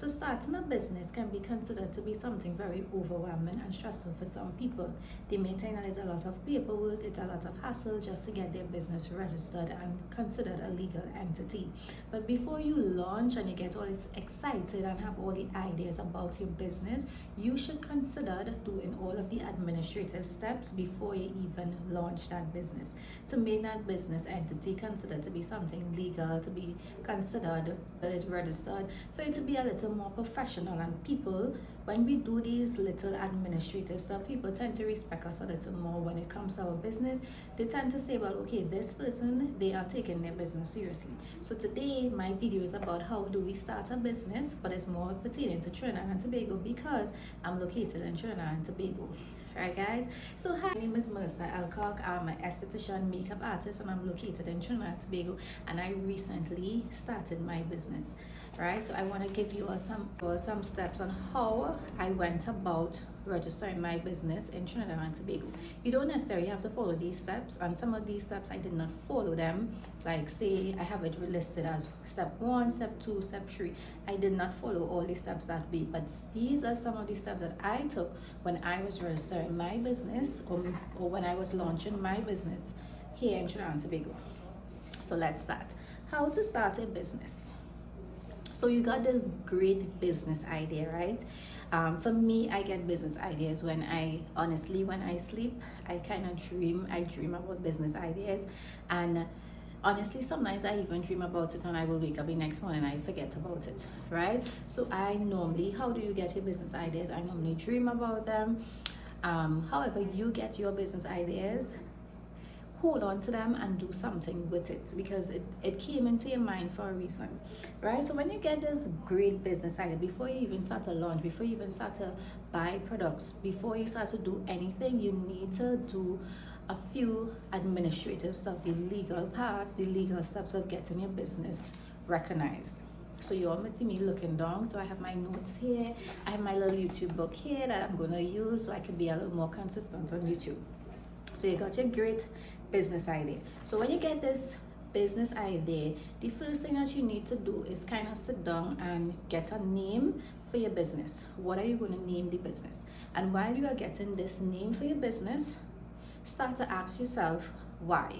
So starting a business can be considered to be something very overwhelming and stressful for some people. They maintain that there's a lot of paperwork, it's a lot of hassle just to get their business registered and considered a legal entity. But before you launch and you get all excited and have all the ideas about your business, you should consider doing all of the administrative steps before you even launch that business, to make that business entity considered to be something legal, to be considered that it's registered, for it to be a little more professional. And people, when we do these little administrative stuff, people tend to respect us a little more when it comes to our business. They tend to say, well, okay, this person, they are taking their business seriously. So today my video is about how do we start a business, but it's more pertaining to Trinidad and Tobago because I'm located in Trinidad and Tobago. Alright guys, so hi, my name is Melissa Alcock. I'm an esthetician, makeup artist, and I'm located in Trinidad and Tobago, and I recently started my business. Right, so I want to give you some steps on how I went about registering my business in Trinidad and Tobago. You don't necessarily have to follow these steps, and some of these steps I did not follow them. Like say I have it listed as step 1, step 2, step 3. I did not follow all these steps that way, but these are some of the steps that I took when I was registering my business or when I was launching my business here in Trinidad and Tobago. So let's start. How to start a business. So you got this great business idea, right? For me, I get business ideas when I sleep. I kind of dream about business ideas, and honestly sometimes I even dream about it and I will wake up the next morning and I forget about it, right? So how do you get your business ideas? I normally dream about them. However you get your business ideas, hold on to them and do something with it, because it came into your mind for a reason, right? So when you get this great business idea, before you even start to launch, before you even start to buy products, before you start to do anything, you need to do a few administrative stuff, the legal part, the legal steps of getting your business recognized. So you almost see me looking down. So I have my notes here, I have my little YouTube book here that I'm going to use so I can be a little more consistent on YouTube. So you got your great business idea. So when you get this business idea, the first thing that you need to do is kind of sit down and get a name for your business. What are you going to name the business? And while you are getting this name for your business, start to ask yourself why.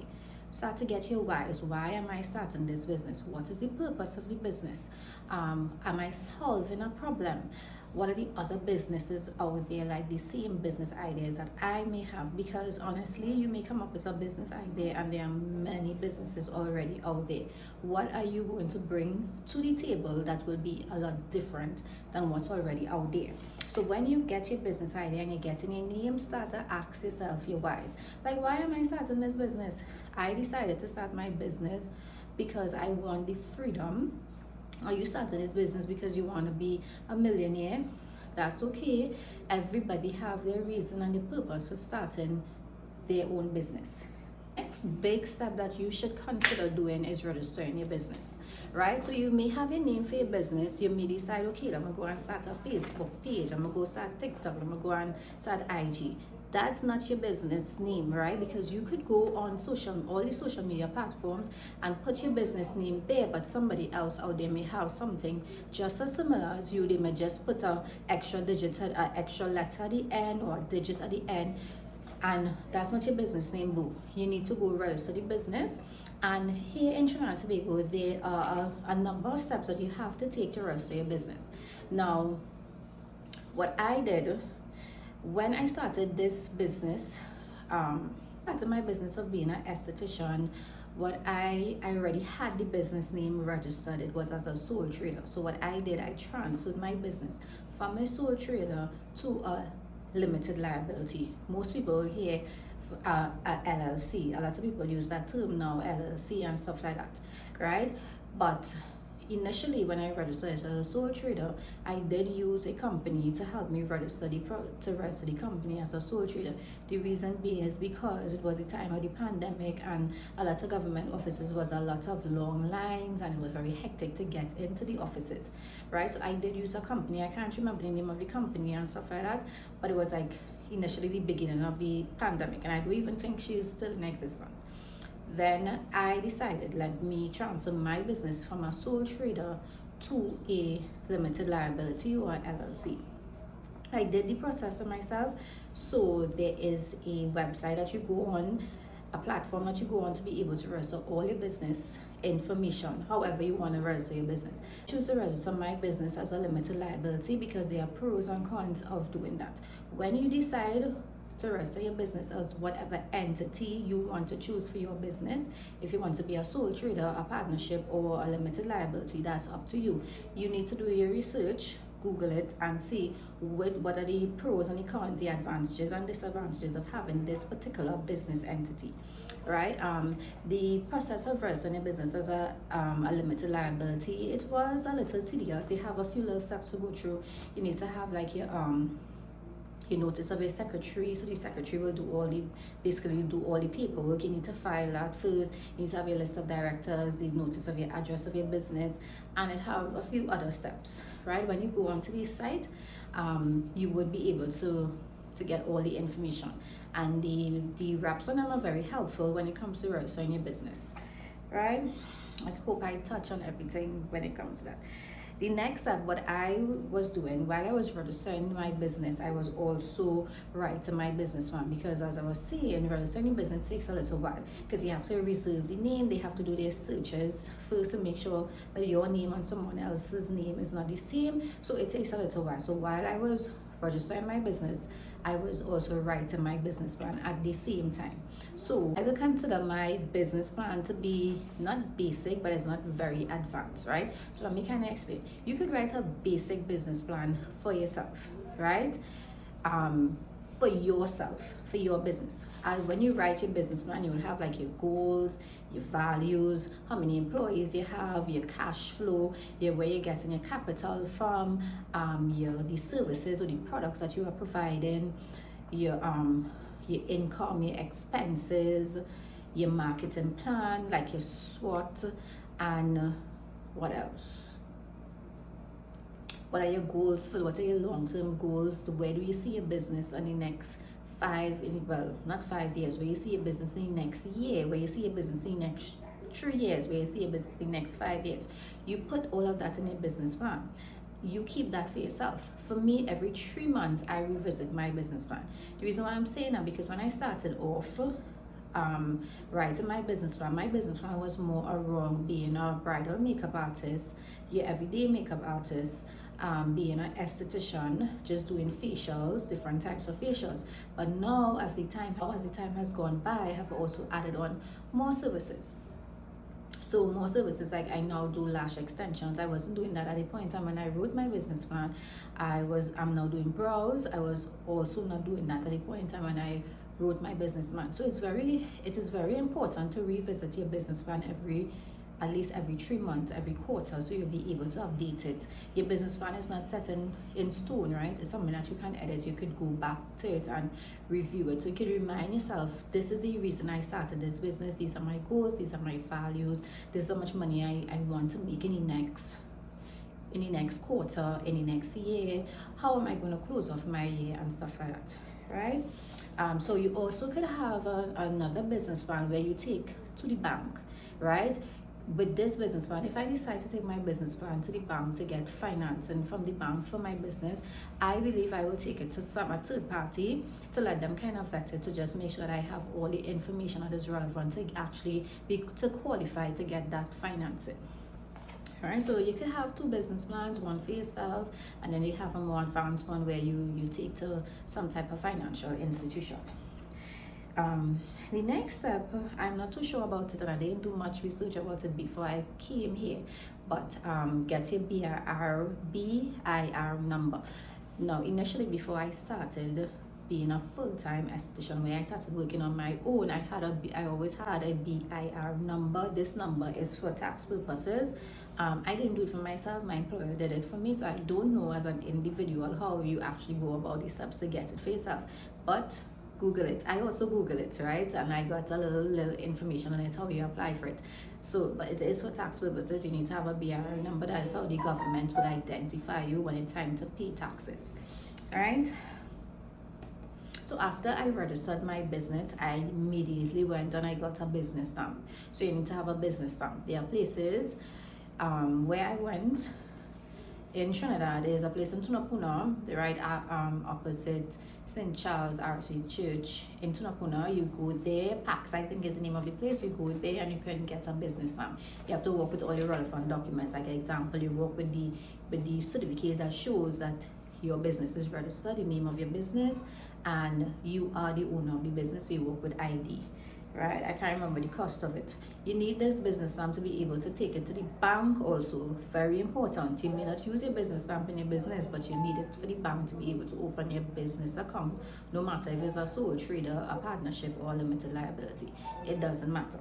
Start to get your whys. Why am I starting this business? What is the purpose of the business? Am I solving a problem? What are the other businesses out there, like the same business ideas that I may have? Because honestly, you may come up with a business idea and there are many businesses already out there. What are you going to bring to the table that will be a lot different than what's already out there? So when you get your business idea and you're getting a name, start to ask yourself your whys. Like, why am I starting this business? I decided to start my business because I want the freedom. Or you started this business because you want to be a millionaire. That's okay. Everybody have their reason and their purpose for starting their own business. Next big step that you should consider doing is registering your business, right? So you may have a name for your business. You may decide, okay, I'm gonna go and start a Facebook page, I'm gonna go start TikTok, I'm gonna go and start IG. That's not your business name, right? Because you could go on all the social media platforms and put your business name there, but somebody else out there may have something just as similar as you. They may just put an extra letter at the end or a digit at the end, and that's not your business name, boo. You need to go register the business. And here in Trinidad and Tobago, there are a number of steps that you have to take to register your business. Now, what I did when I started this business, started my business of being an esthetician, I already had the business name registered. It was as a sole trader. So what I did, I transferred my business from a sole trader to a limited liability. Most people hear a LLC. A lot of people use that term now, LLC and stuff like that, right? But initially, when I registered as a sole trader, I did use a company to help me register the company as a sole trader. The reason being is because it was the time of the pandemic and a lot of government offices was a lot of long lines and it was very hectic to get into the offices, right? So I did use a company. I can't remember the name of the company and stuff like that, but it was like initially the beginning of the pandemic, and I don't even think she's still in existence. Then I decided, let me transfer my business from a sole trader to a limited liability or LLC. I did the process myself. So there is a website that you go on, a platform that you go on to be able to register all your business information, however you want to register your business. Choose to register my business as a limited liability because there are pros and cons of doing that. When you decide to register your business as whatever entity you want to choose for your business, if you want to be a sole trader, a partnership, or a limited liability, that's up to you. You need to do your research, Google it, and see what are the pros and the cons, the advantages and disadvantages of having this particular business entity, right? The process of registering a business as a limited liability, it was a little tedious. You have a few little steps to go through. You need to have like your notice of your secretary, so the secretary will do all the paperwork. You need to file that first. You need to have your list of directors, the notice of your address of your business, and it have a few other steps, right? When you go onto the site, you would be able to get all the information, and the reps on them are very helpful when it comes to registering your business, right? I hope I touch on everything when it comes to that. The next step, what I was doing while I was registering my business, I was also writing my business plan, because as I was saying, registering your business takes a little while because you have to reserve the name. They have to do their searches first to make sure that your name and someone else's name is not the same. So it takes a little while. So while I was registering my business, I was also writing my business plan at the same time. So I will consider my business plan to be not basic, but it's not very advanced, right? So let me kind of explain. You could write a basic business plan for yourself, right? For yourself, for your business. As when you write your business plan, you will have like your goals, your values, how many employees you have, your cash flow, where you're getting your capital from, the services or the products that you are providing, your income, your expenses, your marketing plan, like your SWOT, and what else? What are your goals for? What are your long-term goals? Where do you see your business in the next not 5 years, where you see your business in the next year, where you see your business in the next 3 years, where you see your business in the next 5 years. You put all of that in your business plan. You keep that for yourself. For me, every 3 months, I revisit my business plan. The reason why I'm saying that, because when I started off writing my business plan was more around being a bridal makeup artist, your everyday makeup artist, being an esthetician, just doing facials, different types of facials. But now, as the time has gone by, I have also added on more services. So more services, like I now do lash extensions. I wasn't doing that at the point in time when I wrote my business plan. I'm now doing brows. I was also not doing that at the point in time when I wrote my business plan. So it is very important to revisit your business plan at least every 3 months, every quarter, so you'll be able to update it. Your business plan is not set in stone, right? It's something that you can edit. You could go back to it and review it. So you can remind yourself, this is the reason I started this business. These are my goals. These are my values. This is how much money I want to make in the next quarter, in the next year. How am I going to close off my year and stuff like that, right? So you also could have another business plan where you take to the bank, right? With this business plan, if I decide to take my business plan to the bank to get financing from the bank for my business, I believe I will take it to a third party to let them kind of vet it, to just make sure that I have all the information that is relevant to actually to qualify to get that financing. All right, so you could have 2 business plans, one for yourself, and then you have a more advanced one where you take to some type of financial institution. The next step, I'm not too sure about it, and I didn't do much research about it before I came here, but get your BIR number. Now, initially, before I started being a full-time esthetician, where I started working on my own, I always had a BIR number. This number is for tax purposes. I didn't do it for myself. My employer did it for me, so I don't know as an individual how you actually go about the steps to get it for yourself, but Google it. I also Google it, right? And I got a little information on it, how you apply for it. So, but it is for tax purposes. You need to have a BIR number. That is how the government would identify you when it's time to pay taxes, all right? So after I registered my business, I immediately went and I got a business stamp. So you need to have a business stamp. There are places where I went in Trinidad, there's a place in Tunapuna, right opposite St. Charles RC Church in Tunapuna. You go there, Pax I think is the name of the place. You go there and you can get a business stamp. You have to work with all your relevant documents. Like example, you work with the certificates that shows that your business is registered, the name of your business, and you are the owner of the business. So you work with ID. Right, I can't remember the cost of it. You need this business stamp to be able to take it to the bank also. Very important. You may not use your business stamp in your business, but you need it for the bank to be able to open your business account, no matter if it's a sole trader, a partnership, or limited liability. It doesn't matter.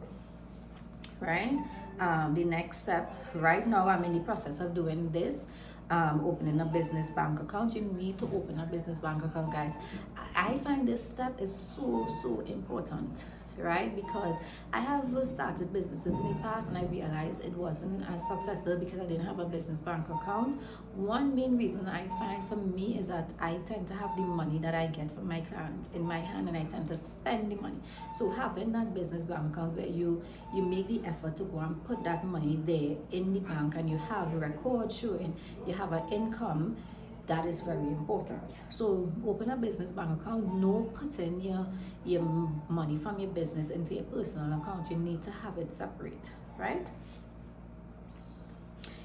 Right? The next step, right now I'm in the process of doing this. Opening a business bank account. You need to open a business bank account, guys. I find this step is so important, right? Because I have started businesses in the past and I realized it wasn't as successful because I didn't have a business bank account. One main reason I find for me is that I tend to have the money that I get from my clients in my hand and I tend to spend the money. So having that business bank account where you make the effort to go and put that money there in the bank and you have a record showing you have an income, that is very important. So open a business bank account. No putting your money from your business into your personal account. You need to have it separate, right?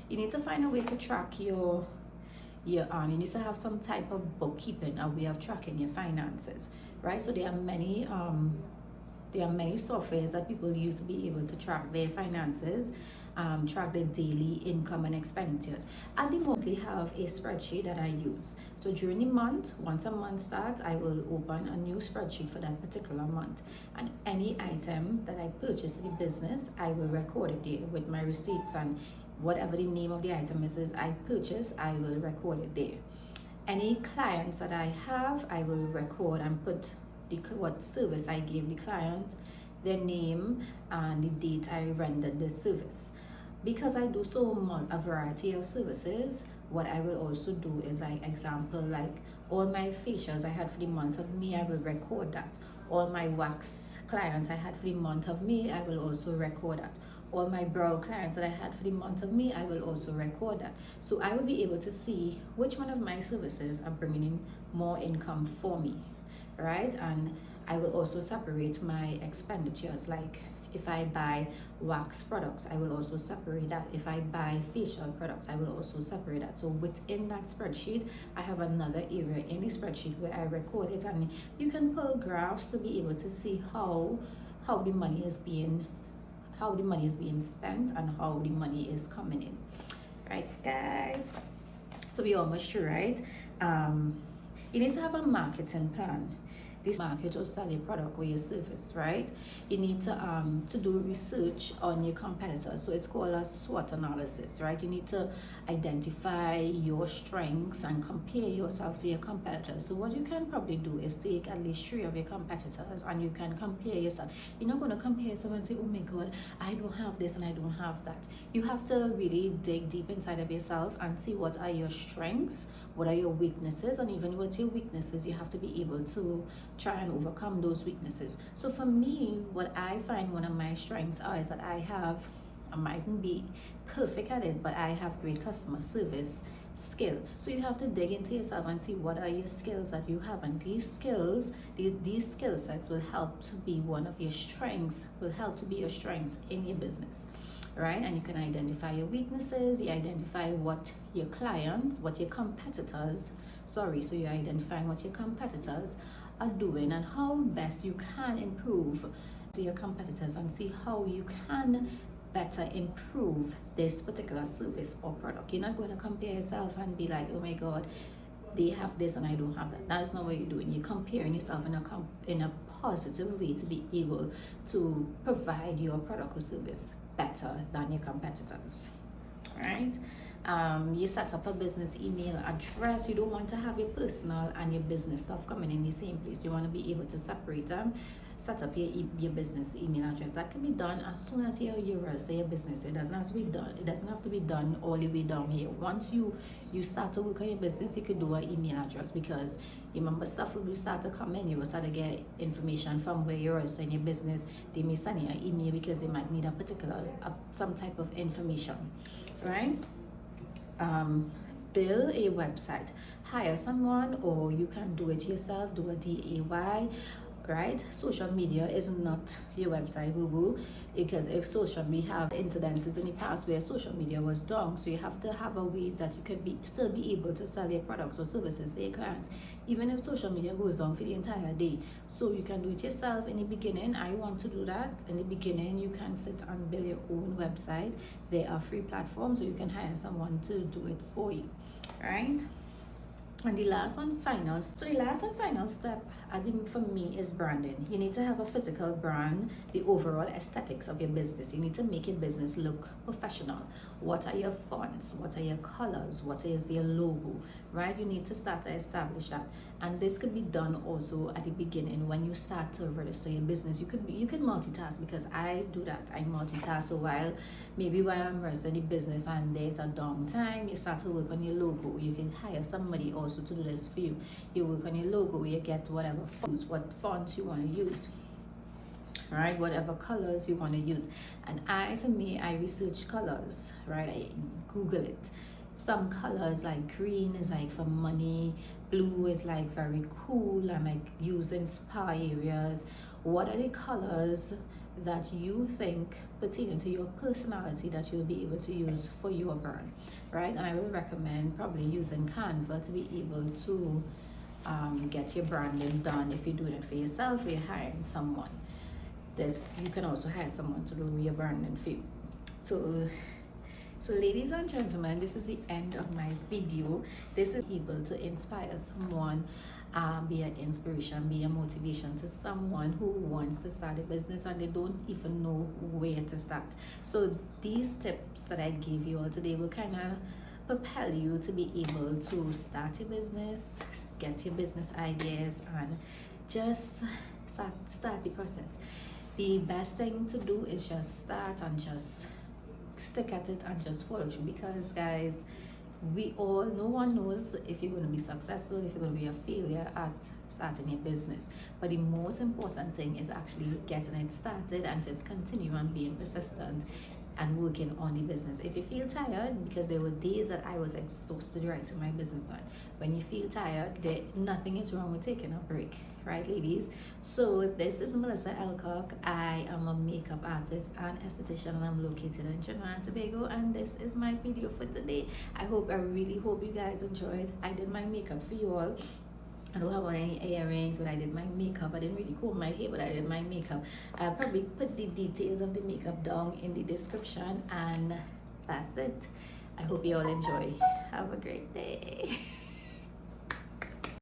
You need to find a way to track you need to have some type of bookkeeping, a way of tracking your finances, right? So there are many softwares that people use to be able to track their finances, track their daily income and expenditures. At the moment, we have a spreadsheet that I use. So during the month, once a month starts, I will open a new spreadsheet for that particular month. And any item that I purchase in the business, I will record it there with my receipts and whatever the name of the item is I purchase, I will record it there. Any clients that I have, I will record and put what service I gave the client, their name, and the date I rendered the service. Because I do a variety of services, what I will also do is like all my facials I had for the month of May, I will record that. All my wax clients I had for the month of May, I will also record that. All my brow clients that I had for the month of May, I will also record that. So I will be able to see which one of my services are bringing in more income for me, right? And I will also separate my expenditures. Like if I buy wax products, I will also separate that. If I buy facial products, I will also separate that. So within that spreadsheet, I have another area in the spreadsheet where I record it, and you can pull graphs to be able to see how the money is being spent and how the money is coming in. Right, guys? So we're almost through, right? You need to have a marketing plan. This market or sell your product or your service, right? You need to do research on your competitors. So it's called a SWOT analysis, right? You need to identify your strengths and compare yourself to your competitors. So what you can probably do is take at least 3 of your competitors and you can compare yourself. You're not going to compare yourself and say, oh my God, I don't have this and I don't have that. You have to really dig deep inside of yourself and see what are your strengths, what are your weaknesses, and even with your weaknesses, you have to be able to try and overcome those weaknesses. So for me, what I find one of my strengths is that I mightn't be perfect at it, but I have great customer service skill. So you have to dig into yourself and see what are your skills that you have, and these skills, these skill sets will help to be one of your strengths, will help to be your strengths in your business. Right? And you can identify your weaknesses, you identify what your clients, what your competitors, so you're identifying what your competitors are doing and how best you can improve to your competitors and see how you can better improve this particular service or product. You're not going to compare yourself and be like, oh my God, they have this and I don't have that. That is not what you're doing. You're comparing yourself in a positive way to be able to provide your product or service better than your competitors, right? You set up a business email address. You don't want to have your personal and your business stuff coming in the same place. You want to be able to separate them. Set up your business email address. That can be done as soon as you register your business. It doesn't have to be done. It doesn't have to be done all the way down here. Once you start to work on your business, you could do an email address, because you remember stuff will start to come in. You will start to get information from where you're registering your business. They may send you an email because they might need a particular some type of information, right? build a website, hire someone, or you can do it yourself, do a DIY, right? Social media is not your website, boo boo, because if we have incidences in the past where social media was down, so you have to have a way that you could still be able to sell your products or services to your clients, even if social media goes down for the entire day. So you can do it yourself in the beginning. I want to do that in the beginning. You can sit and build your own website. There are free platforms, so you can hire someone to do it for you, right? And the last and final step, I think, for me, is branding. You need to have a physical brand, the overall aesthetics of your business. You need to make your business look professional. What are your fonts? What are your colors? What is your logo, right? You need to start to establish that. And this could be done also at the beginning when you start to register your business. You could multitask, because I do that. I multitask. So while I'm registering the business and there's a downtime, you start to work on your logo. You can hire somebody also to do this for you. You work on your logo, you get whatever what fonts you want to use, right? Whatever colors you want to use. And I research colors, right? I Google it. Some colors, like green is like for money, blue is like very cool and like used in spa areas. What are the colors that you think pertain to your personality that you'll be able to use for your brand, right? And I will recommend probably using Canva to be able to get your branding done. If you do it for yourself or you're hiring someone, you can also hire someone to do your branding for you. So ladies and gentlemen, this is the end of my video. This is able to inspire someone, be an inspiration, be a motivation to someone who wants to start a business and they don't even know where to start. So these tips that I gave you all today will kind of propel you to be able to start your business, get your business ideas, and just start the process. The best thing to do is just start and just stick at it and just follow through, because guys, no one knows if you're going to be successful, if you're going to be a failure at starting your business. But the most important thing is actually getting it started and just continue on being persistent and working on the business. If you feel tired, because there were days that I was exhausted right to my business time. When you feel tired, nothing is wrong with taking a break, right, ladies? So this is Melissa Elcock. I am a makeup artist and esthetician, and I'm located in Trinidad and Tobago, and this is my video for today. I really hope you guys enjoyed. I did my makeup for you all. I don't have on any earrings, but I did my makeup. I didn't really comb my hair, but I did my makeup. I'll probably put the details of the makeup down in the description, and that's it. I hope you all enjoy. Have a great day.